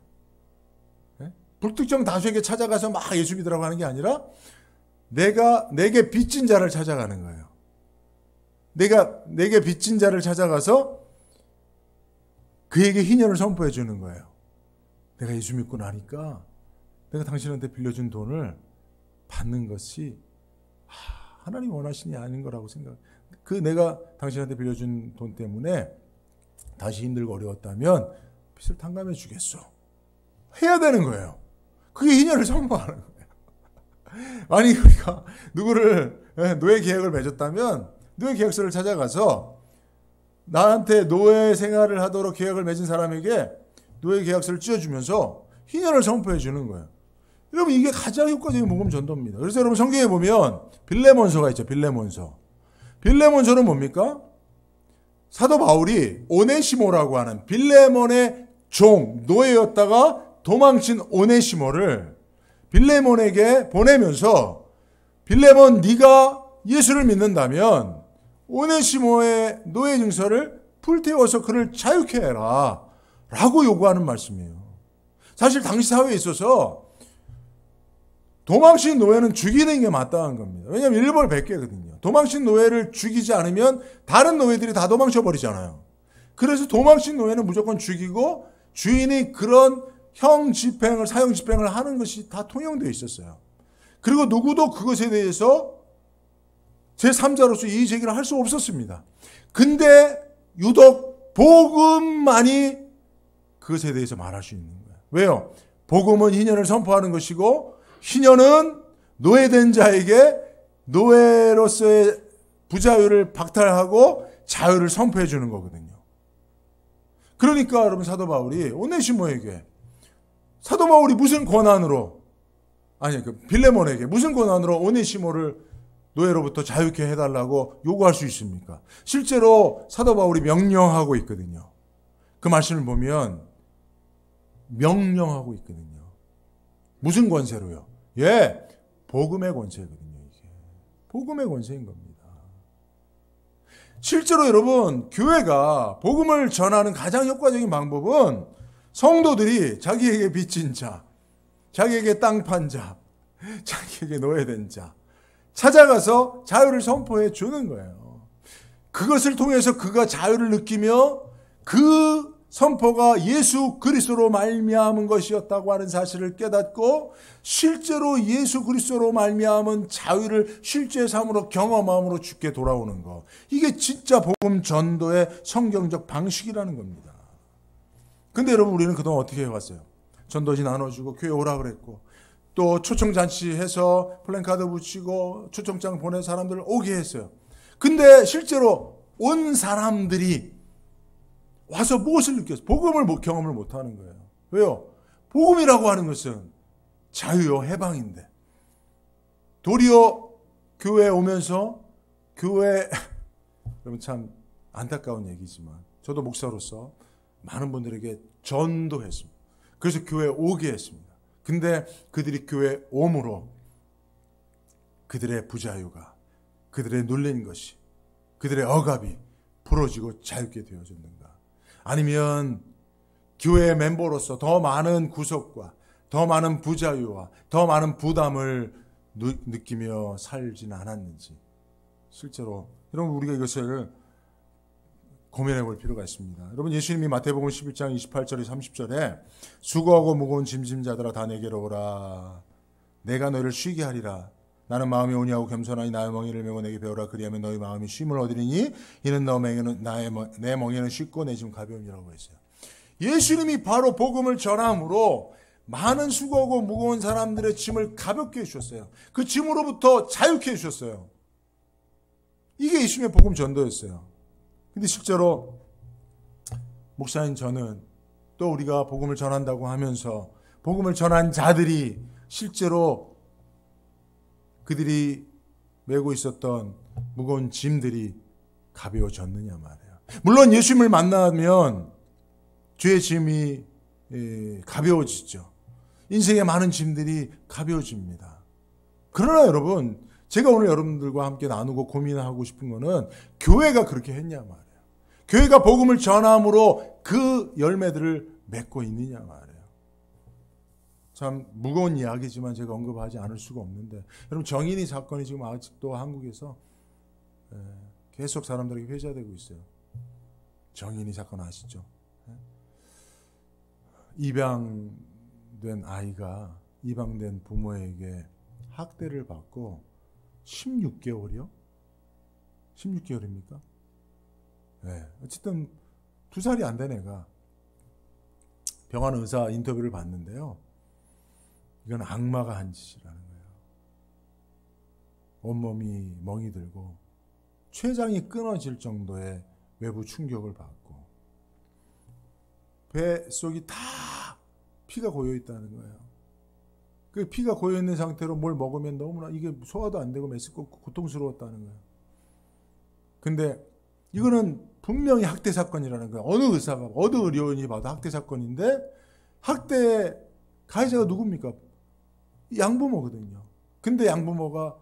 불특정 다수에게 찾아가서 막 예수 믿으라고 하는 게 아니라 내게 빚진 자를 찾아가는 거예요. 내게 빚진 자를 찾아가서 그에게 희년을 선포해 주는 거예요. 내가 예수 믿고 나니까 내가 당신한테 빌려준 돈을 받는 것이 하나님 원하시니 아닌 거라고 생각. 내가 당신한테 빌려준 돈 때문에 다시 힘들고 어려웠다면 빚을 탕감해 주겠소. 해야 되는 거예요. 그게 희년을 선포하는 거예요. 아니 우리가 누구를 노예 계약을 맺었다면 노예 계약서를 찾아가서 나한테 노예 생활을 하도록 계약을 맺은 사람에게 노예 계약서를 찢어주면서 희년을 선포해 주는 거예요. 여러분 이게 가장 효과적인 복음 전도입니다. 그래서 여러분 성경에 보면 빌레몬서가 있죠. 빌레몬서는 뭡니까? 사도 바울이 오네시모라고 하는 빌레몬의 종, 노예였다가 도망친 오네시모를 빌레몬에게 보내면서 빌레몬 네가 예수를 믿는다면 오네시모의 노예 증서를 불태워서 그를 자유케 해라 라고 요구하는 말씀이에요. 사실 당시 사회에 있어서 도망친 노예는 죽이는 게 마땅한 겁니다. 왜냐하면 일벌 100개거든요. 도망친 노예를 죽이지 않으면 다른 노예들이 다 도망쳐 버리잖아요. 그래서 도망친 노예는 무조건 죽이고 주인이 그런 사형 집행을 하는 것이 다 통용되어 있었어요. 그리고 누구도 그것에 대해서 제3자로서 이의 제기를 할 수 없었습니다. 근데 유독 복음만이 그것에 대해서 말할 수 있는 거예요. 왜요? 복음은 희년을 선포하는 것이고 희년은 노예된 자에게 노예로서의 부자유를 박탈하고 자유를 선포해 주는 거거든요. 그러니까 여러분 사도 바울이 오네시모에게 사도 바울이 무슨 권한으로 빌레몬에게 무슨 권한으로 오네시모를 노예로부터 자유케 해달라고 요구할 수 있습니까? 실제로 사도 바울이 명령하고 있거든요. 그 말씀을 보면 명령하고 있거든요. 무슨 권세로요? 복음의 권세거든요. 이게 복음의 권세인 겁니다. 실제로 여러분 교회가 복음을 전하는 가장 효과적인 방법은 성도들이 자기에게 빚진 자, 자기에게 땅 판 자, 자기에게 노예된 자 찾아가서 자유를 선포해 주는 거예요. 그것을 통해서 그가 자유를 느끼며 그 선포가 예수 그리스도로 말미암은 것이었다고 하는 사실을 깨닫고 실제로 예수 그리스도로 말미암은 자유를 실제 삶으로 경험함으로 주께 돌아오는 것. 이게 진짜 복음 전도의 성경적 방식이라는 겁니다. 근데 여러분 우리는 그동안 어떻게 해왔어요? 전도지 나눠주고 교회 오라 그랬고 또 초청잔치 해서 플랜카드 붙이고 초청장 보낸 사람들을 오게 했어요. 근데 실제로 온 사람들이 와서 무엇을 느꼈어요? 복음을 경험을 못하는 거예요. 왜요? 복음이라고 하는 것은 자유요 해방인데 도리어 교회에 오면서 여러분 참 안타까운 얘기지만 저도 목사로서 많은 분들에게 전도했습니다. 그래서 교회에 오게 했습니다. 근데 그들이 교회에 오므로 그들의 부자유가 그들의 눌린 것이 그들의 억압이 풀어지고 자유케 되어졌는가? 아니면 교회의 멤버로서 더 많은 구속과 더 많은 부자유와 더 많은 부담을 느끼며 살지는 않았는지 실제로 여러분 우리가 이것을 고민해 볼 필요가 있습니다. 여러분 예수님이 마태복음 11장 28절에 30절에 수고하고 무거운 짐진 자들아 다 내게로 오라 내가 너희를 쉬게 하리라 나는 마음이 온유하고 겸손하니 나의 멍에를 메고 내게 배우라 그리하면 너희 마음이 쉼을 얻으리니 이는 내 멍에는 쉽고 내 짐 가벼움이라고 했어요. 예수님이 바로 복음을 전함으로 많은 수고하고 무거운 사람들의 짐을 가볍게 해주셨어요. 그 짐으로부터 자유케 해주셨어요. 이게 예수님의 복음 전도였어요. 근데 실제로 목사인 저는 또 우리가 복음을 전한다고 하면서 복음을 전한 자들이 실제로 그들이 메고 있었던 무거운 짐들이 가벼워졌느냐 말이에요. 물론 예수님을 만나면 죄의 짐이 가벼워지죠. 인생의 많은 짐들이 가벼워집니다. 그러나 여러분, 제가 오늘 여러분들과 함께 나누고 고민하고 싶은 거는 교회가 그렇게 했냐 말이에요. 교회가 복음을 전함으로 그 열매들을 맺고 있느냐 말이에요. 참 무거운 이야기지만 제가 언급하지 않을 수가 없는데, 여러분, 정인이 사건이 지금 아직도 한국에서 계속 사람들에게 회자되고 있어요. 정인이 사건 아시죠? 입양된 아이가 입양된 부모에게 학대를 받고 16개월이요? 16개월입니까? 네. 어쨌든 2살이 안 된 애가 병원 의사 인터뷰를 봤는데요. 이건 악마가 한 짓이라는 거예요. 온몸이 멍이 들고 췌장이 끊어질 정도의 외부 충격을 받고 배 속이 다 피가 고여 있다는 거예요. 그 피가 고여 있는 상태로 뭘 먹으면 너무나 이게 소화도 안 되고 메스고 고통스러웠다는 거예요. 근데 이거는 분명히 학대 사건이라는 거예요. 어느 의사가, 어느 의료인이 봐도 학대 사건인데 학대 가해자가 누굽니까? 양부모거든요. 근데 양부모가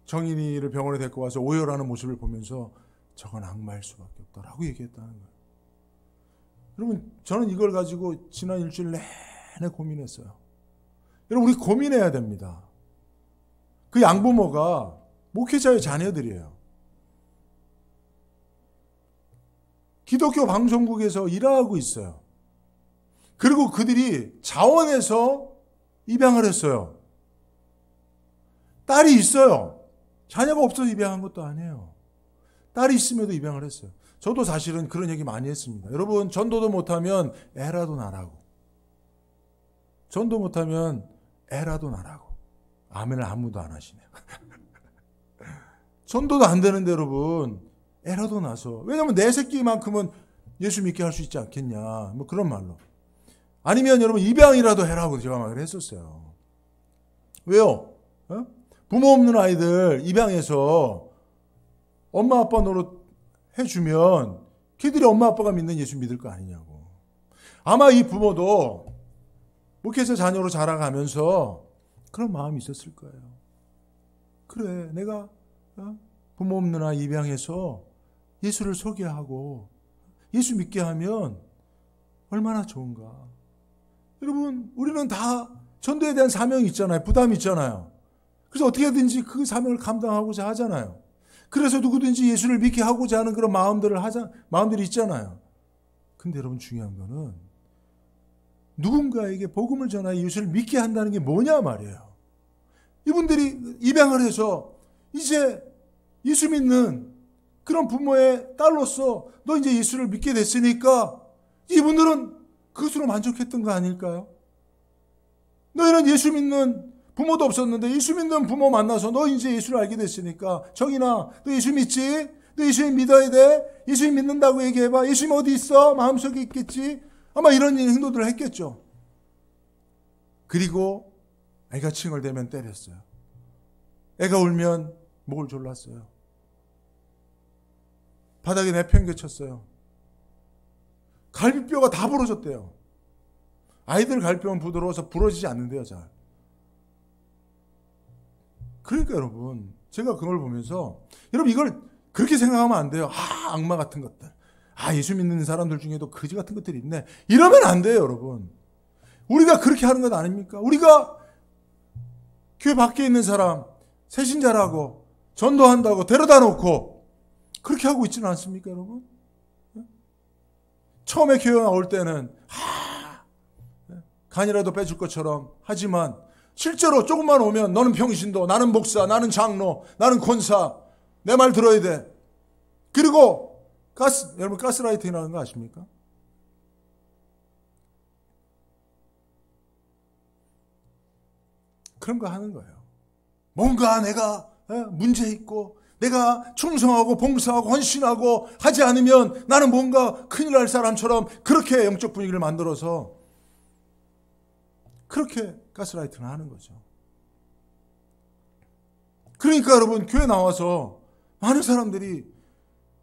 정인이를 병원에 데리고 와서 오열하는 모습을 보면서 저건 악마일 수밖에 없다라고 얘기했다는 거예요. 여러분, 저는 이걸 가지고 지난 일주일 내내 고민했어요. 여러분, 우리 고민해야 됩니다. 그 양부모가 목회자의 자녀들이에요. 기독교 방송국에서 일하고 있어요. 그리고 그들이 자원해서 입양을 했어요. 딸이 있어요. 자녀가 없어서 입양한 것도 아니에요. 딸이 있음에도 입양을 했어요. 저도 사실은 그런 얘기 많이 했습니다. 여러분, 전도도 못하면 애라도 나라고. 전도 못하면 애라도 나라고. 아멘을 아무도 안 하시네요. 전도도 안 되는데 여러분, 애라도 나서. 왜냐면 내 새끼만큼은 예수 믿게 할 수 있지 않겠냐. 뭐 그런 말로. 아니면 여러분 입양이라도 해라고 제가 말을 했었어요. 왜요? 부모 없는 아이들 입양해서 엄마 아빠 노릇 해주면 걔들이 엄마 아빠가 믿는 예수 믿을 거 아니냐고. 아마 이 부모도 목회자 자녀로 자라가면서 그런 마음이 있었을 거예요. 그래, 내가 부모 없는 아이 입양해서 예수를 소개하고 예수 믿게 하면 얼마나 좋은가. 여러분, 우리는 다 전도에 대한 사명이 있잖아요. 부담이 있잖아요. 그래서 어떻게든지 그 사명을 감당하고자 하잖아요. 그래서 누구든지 예수를 믿게 하고자 하는 그런 마음들이 있잖아요. 근데 여러분, 중요한 거는 누군가에게 복음을 전하여 예수를 믿게 한다는 게 뭐냐 말이에요. 이분들이 입양을 해서 이제 예수 믿는 그런 부모의 딸로서 너 이제 예수를 믿게 됐으니까 이분들은 그것으로 만족했던 거 아닐까요? 너희는 예수 믿는 부모도 없었는데 예수 믿는 부모 만나서 너 이제 예수를 알게 됐으니까 정인아, 너 예수 믿지? 너 예수님 믿어야 돼? 예수님 믿는다고 얘기해봐. 예수님 어디 있어? 마음속에 있겠지? 아마 이런 행동들을 했겠죠. 그리고 애가 칭얼대면 때렸어요. 애가 울면 목을 졸랐어요. 바닥에 내팽개쳤어요. 갈비뼈가 다 부러졌대요. 아이들 갈비뼈는 부드러워서 부러지지 않는데요, 잘. 그러니까 여러분, 제가 그걸 보면서 여러분 이걸 그렇게 생각하면 안 돼요. 아, 악마 같은 것들. 아, 예수 믿는 사람들 중에도 거지 같은 것들이 있네. 이러면 안 돼요, 여러분. 우리가 그렇게 하는 것 아닙니까? 우리가 교회 밖에 있는 사람 새신자라고 전도한다고 데려다 놓고 그렇게 하고 있지는 않습니까, 여러분? 처음에 교회 올 때는 간이라도 빼줄 것처럼 하지만 실제로 조금만 오면 너는 평신도, 나는 목사, 나는 장로, 나는 권사, 내 말 들어야 돼. 그리고 여러분 가스라이팅이라는 거 아십니까? 그런 거 하는 거예요. 뭔가 내가 문제 있고 내가 충성하고 봉사하고 헌신하고 하지 않으면 나는 뭔가 큰일 날 사람처럼 그렇게 영적 분위기를 만들어서 그렇게 가스라이팅을 하는 거죠. 그러니까 여러분, 교회 나와서 많은 사람들이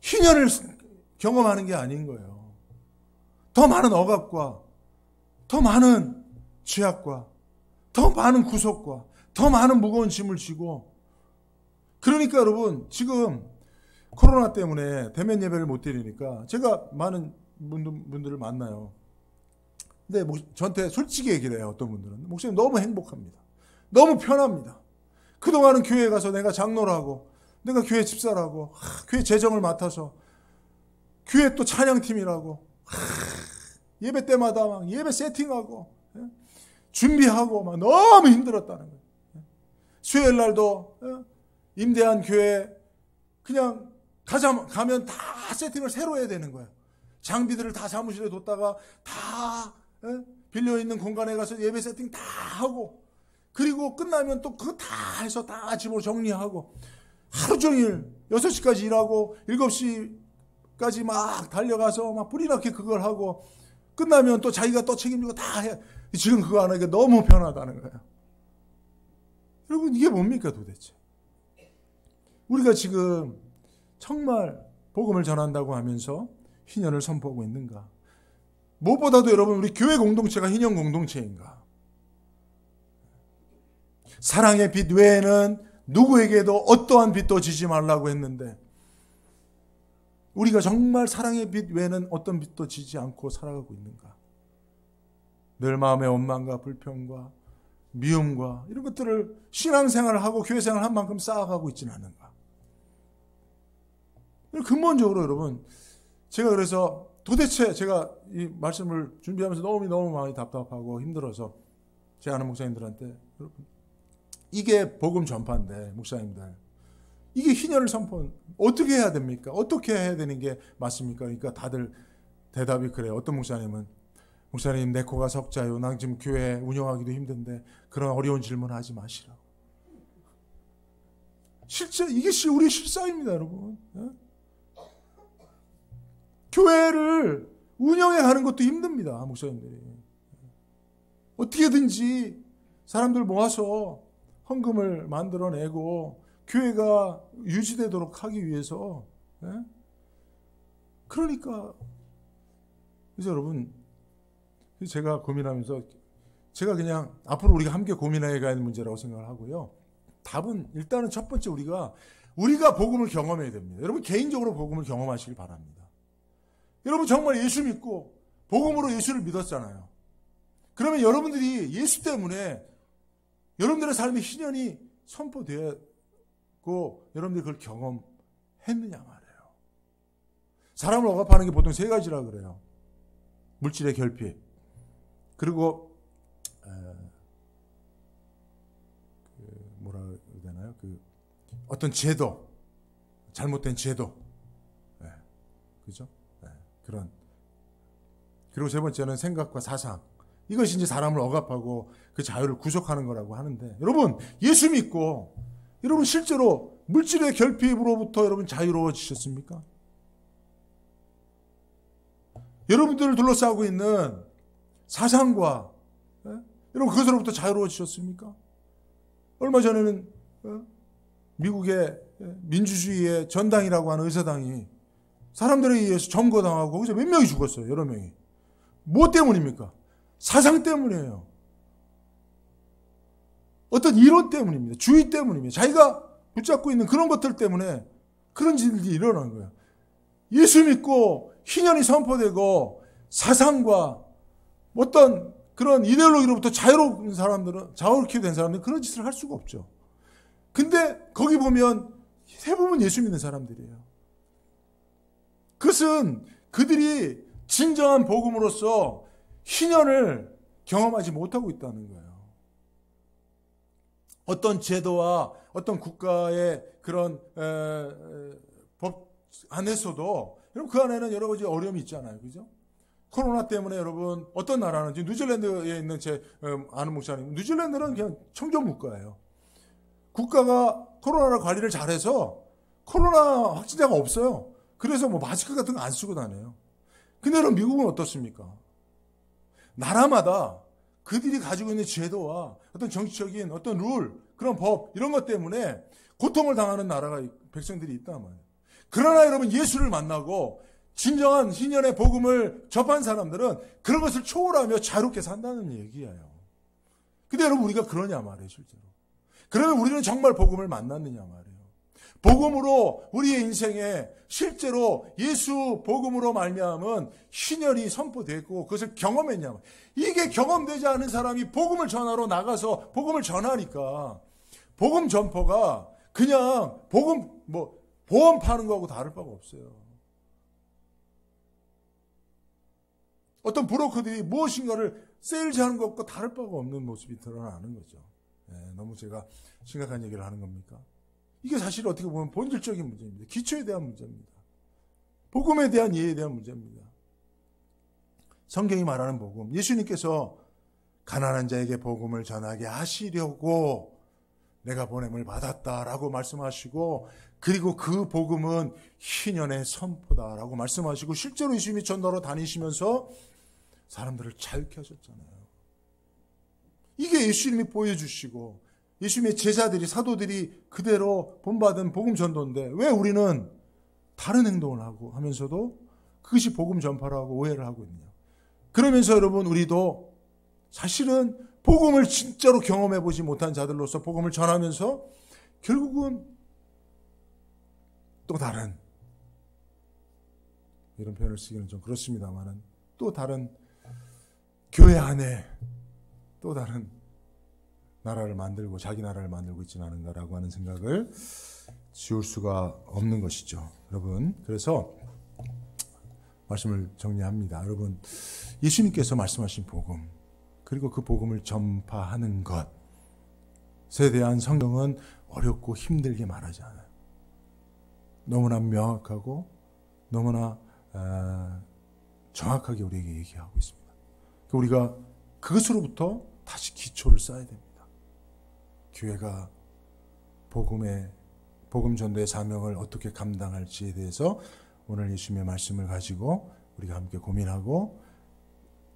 희년을 경험하는 게 아닌 거예요. 더 많은 억압과 더 많은 죄악과 더 많은 구속과 더 많은 무거운 짐을 지고, 그러니까 여러분, 지금 코로나 때문에 대면 예배를 못 드리니까 제가 많은 분들을 만나요. 근데 저한테 솔직히 얘기를 해요. 어떤 분들은 목사님 너무 행복합니다. 너무 편합니다. 그동안은 교회에 가서 내가 장로를 하고 내가 교회 집사라고 교회 재정을 맡아서 교회 또 찬양팀이라고 예배 때마다 막 예배 세팅하고 준비하고 막 너무 힘들었다는 거예요. 수요일 날도 임대한 교회 그냥 가면 다 세팅을 새로 해야 되는 거예요. 장비들을 다 사무실에 뒀다가 다 빌려있는 공간에 가서 예배 세팅 다 하고, 그리고 끝나면 또 그거 다 해서 다 집으로 정리하고, 하루 종일 6시까지 일하고 7시까지 막 달려가서 막 뿌리 났게 그걸 하고, 끝나면 또 자기가 또 책임지고 다 해. 지금 그거 안 하니까 너무 편하다는 거예요. 여러분, 이게 뭡니까 도대체? 우리가 지금 정말 복음을 전한다고 하면서 희년을 선포하고 있는가? 무엇보다도 여러분, 우리 교회 공동체가 희년 공동체인가? 사랑의 빛 외에는 누구에게도 어떠한 빛도 지지 말라고 했는데, 우리가 정말 사랑의 빛 외에는 어떤 빛도 지지 않고 살아가고 있는가? 늘 마음의 원망과 불평과 미움과 이런 것들을 신앙생활을 하고 교회생활을 한 만큼 쌓아가고 있지는 않은가? 근본적으로 여러분, 제가 그래서 도대체 제가 이 말씀을 준비하면서 너무 많이 답답하고 힘들어서 제 아는 목사님들한테, 여러분, 이게 복음 전파인데 목사님들, 이게 희년을 선포 어떻게 해야 됩니까? 어떻게 해야 되는 게 맞습니까? 그러니까 다들 대답이 그래요. 어떤 목사님은, 목사님 내 코가 석자요. 난 지금 교회 운영하기도 힘든데 그런 어려운 질문 하지 마시라고. 실제 이게 우리 실상입니다, 여러분. 교회를 운영해 가는 것도 힘듭니다, 목사님들이. 어떻게든지 사람들 모아서 헌금을 만들어내고 교회가 유지되도록 하기 위해서. 그러니까 그래서 여러분, 제가 고민하면서 제가 그냥 앞으로 우리가 함께 고민해 가야 할 문제라고 생각을 하고요. 답은 일단은 첫 번째, 우리가 복음을 경험해야 됩니다. 여러분, 개인적으로 복음을 경험하시길 바랍니다. 여러분, 정말 예수 믿고 복음으로 예수를 믿었잖아요. 그러면 여러분들이 예수 때문에 여러분들의 삶의 희년이 선포되고 여러분들이 그걸 경험했느냐 말이에요. 사람을 억압하는 게 보통 세 가지라 그래요. 물질의 결핍, 그리고 뭐라 해야 되나요? 어떤 제도, 잘못된 제도, 그죠? 그런. 그리고 세 번째는 생각과 사상. 이것이 이제 사람을 억압하고 그 자유를 구속하는 거라고 하는데, 여러분, 예수 믿고 여러분 실제로 물질의 결핍으로부터 여러분 자유로워지셨습니까? 여러분들을 둘러싸고 있는 사상과 여러분 그것으로부터 자유로워지셨습니까? 얼마 전에는 미국의 민주주의의 전당이라고 하는 의사당이 사람들에 의해서 점거당하고 거기서 몇 명이 죽었어요. 여러 명이. 뭐 때문입니까? 사상 때문이에요. 어떤 이론 때문입니다. 주의 때문입니다. 자기가 붙잡고 있는 그런 것들 때문에 그런 일이 일어난 거예요. 예수 믿고 희년이 선포되고 사상과 어떤 그런 이데올로기로부터 자유로운 사람들은, 자유롭게 된 사람들은 그런 짓을 할 수가 없죠. 근데 거기 보면 대부분 예수 믿는 사람들이에요. 그것은 그들이 진정한 복음으로서 희년을 경험하지 못하고 있다는 거예요. 어떤 제도와 어떤 국가의 그런 법 안에서도 여러분 그 안에는 여러 가지 어려움이 있잖아요. 그죠? 코로나 때문에 여러분 어떤 나라는 지금 뉴질랜드에 있는 제 아는 목사님, 뉴질랜드는 그냥 청정 국가예요. 국가가 코로나 관리를 잘해서 코로나 확진자가 없어요. 그래서 뭐 마스크 같은 거 안 쓰고 다녀요. 근데 여러분 미국은 어떻습니까? 나라마다 그들이 가지고 있는 제도와 어떤 정치적인 어떤 룰, 그런 법 이런 것 때문에 고통을 당하는 나라가 백성들이 있단 말이에요. 그러나 여러분 예수를 만나고 진정한 희년의 복음을 접한 사람들은 그런 것을 초월하며 자유롭게 산다는 얘기예요. 근데 여러분 우리가 그러냐 말이에요, 실제로. 그러면 우리는 정말 복음을 만났느냐 말이에요. 복음으로 우리의 인생에 실제로 예수 복음으로 말미암은 희년이 선포되고 그것을 경험했냐 말이에요. 이게 경험되지 않은 사람이 복음을 전하러 나가서 복음을 전하니까 복음 전포가 그냥 복음 보험 파는 거하고 다를 바가 없어요. 어떤 브로커들이 무엇인가를 세일즈하는 것과 다를 바가 없는 모습이 드러나는 거죠. 너무 제가 심각한 얘기를 하는 겁니까? 이게 사실 어떻게 보면 본질적인 문제입니다. 기초에 대한 문제입니다. 복음에 대한 이해에 대한 문제입니다. 성경이 말하는 복음, 예수님께서 가난한 자에게 복음을 전하게 하시려고 내가 보냄을 받았다라고 말씀하시고, 그리고 그 복음은 희년의 선포다라고 말씀하시고, 실제로 예수님이 전도로 다니시면서 사람들을 자유케 하셨잖아요. 이게 예수님이 보여주시고 예수님의 제자들이, 사도들이 그대로 본받은 복음 전도인데 왜 우리는 다른 행동을 하고 하면서도 그것이 복음 전파라고 오해를 하고 있냐. 그러면서 여러분 우리도 사실은 복음을 진짜로 경험해보지 못한 자들로서 복음을 전하면서 결국은 또 다른, 이런 표현을 쓰기는 좀 그렇습니다만은, 또 다른 교회 안에 또 다른 나라를 만들고 자기 나라를 만들고 있지는 않은가라고 하는 생각을 지울 수가 없는 것이죠. 여러분, 그래서 말씀을 정리합니다. 여러분, 예수님께서 말씀하신 복음, 그리고 그 복음을 전파하는 것에 대한 성경은 어렵고 힘들게 말하지 않아요. 너무나 명확하고 너무나 정확하게 우리에게 얘기하고 있습니다. 우리가 그것으로부터 다시 기초를 쌓아야 됩니다. 교회가 복음 전도의 사명을 어떻게 감당할지에 대해서 오늘 예수님의 말씀을 가지고 우리가 함께 고민하고,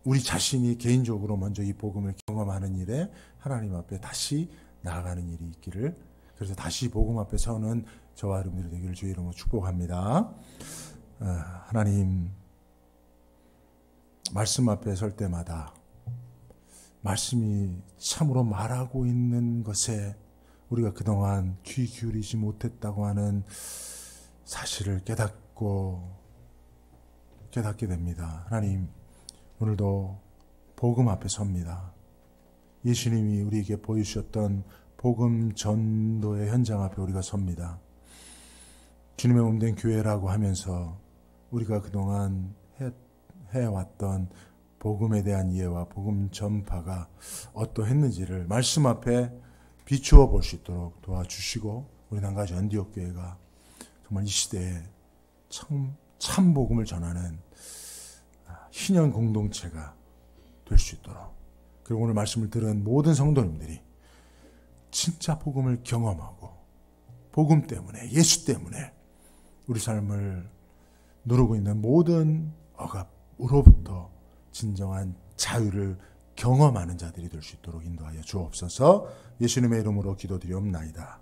우리 자신이 개인적으로 먼저 이 복음을 경험하는 일에 하나님 앞에 다시 나아가는 일이 있기를, 그래서 다시 복음 앞에 서는 저와 여러분들이 되기를 주의 이름으로 축복합니다. 하나님, 말씀 앞에 설 때마다 말씀이 참으로 말하고 있는 것에 우리가 그동안 귀 기울이지 못했다고 하는 사실을 깨닫게 됩니다. 하나님, 오늘도 복음 앞에 섭니다. 예수님이 우리에게 보여주셨던 복음 전도의 현장 앞에 우리가 섭니다. 주님의 몸된 교회라고 하면서 우리가 그동안 해왔던 복음에 대한 이해와 복음 전파가 어떠했는지를 말씀 앞에 비추어 볼 수 있도록 도와주시고, 우리 한가지 안디옥 교회가 정말 이 시대에 참 복음을 전하는 희년 공동체가 될 수 있도록, 그리고 오늘 말씀을 들은 모든 성도님들이 진짜 복음을 경험하고 복음 때문에, 예수 때문에 우리 삶을 누르고 있는 모든 억압으로부터 진정한 자유를 경험하는 자들이 될 수 있도록 인도하여 주옵소서. 예수님의 이름으로 기도드리옵나이다.